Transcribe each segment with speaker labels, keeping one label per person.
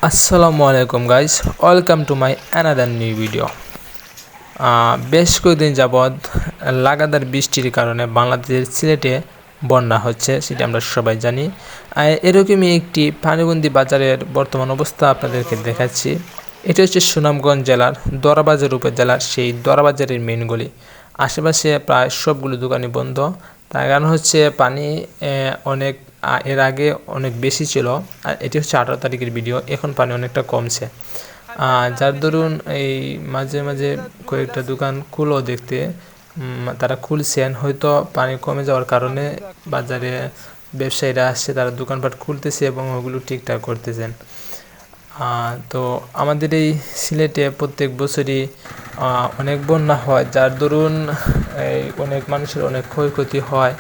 Speaker 1: আসসালামু আলাইকুম guys, welcome to my another new video. বেশ কয়েকদিন যাবৎ লাগাতার বৃষ্টির কারণে বাংলাদেশের সিলেটে বন্যা হচ্ছে, সেটা আমরা সবাই জানি। এরকমই একটি পানিবন্দী বাজারের বর্তমান অবস্থা আপনাদেরকে দেখাচ্ছি। এটা হচ্ছে সুনামগঞ্জ জেলার দরাবাজার উপজেলার সেই দরাবাজারের মেন গলি। আশেপাশে প্রায় সবগুলো দোকানই বন্ধ। তার কারণ হচ্ছে পানি অনেক এর আগে অনেক বেশি ছিল। আর এটি হচ্ছে 18 তারিখের ভিডিও। এখন পানি অনেকটা কমছে, যার দরুন এই মাঝে মাঝে কয়েকটা দোকান খুলো দেখতে তারা খুলছেন। হয়তো পানি কমে যাওয়ার কারণে বাজারে ব্যবসায়ীরা আসছে, তারা দোকানপাট খুলতেছে এবং ওগুলো ঠিকঠাক করতেছেন। তো আমাদের এই সিলেটে প্রত্যেক বছরই অনেক বন্যা হয়, যার দরুন এই অনেক মানুষের অনেক ক্ষয়ক্ষতি হয়।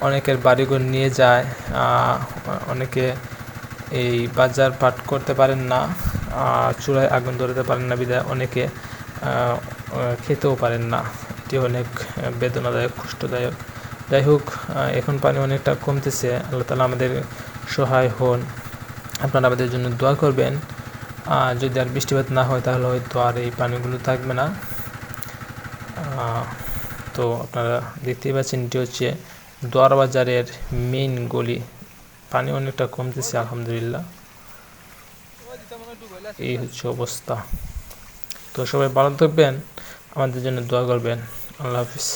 Speaker 1: অনেকের বাড়িঘর নিয়ে যায়, অনেকে এই বাজার পাট করতে পারেন না, চুলায় আগুন ধরাতে পারেন না, বিধায় অনেকে খেতেও পারেন না। এটি অনেক বেদনাদায়ক, কষ্টদায়ক। যাই হোক, এখন পানি অনেকটা কমতেছে। আল্লাহ তাআলা আমাদের সহায় হন। আপনারা আমাদের জন্য দোয়া করবেন। যদি আর বৃষ্টিপাত না হয় তাহলে হয়তো আর এই পানিগুলো থাকবে না। তো আপনারা দেখতেই পাচ্ছেন, এটি হচ্ছে দোয়ারবাজারের মেইন গলি। পানি অনেকটা কমতেছে আলহামদুলিল্লাহ। এই হচ্ছে অবস্থা। তো সবাই ভালো থাকবেন, আমাদের জন্য দোয়া করবেন। আল্লাহ হাফিজ।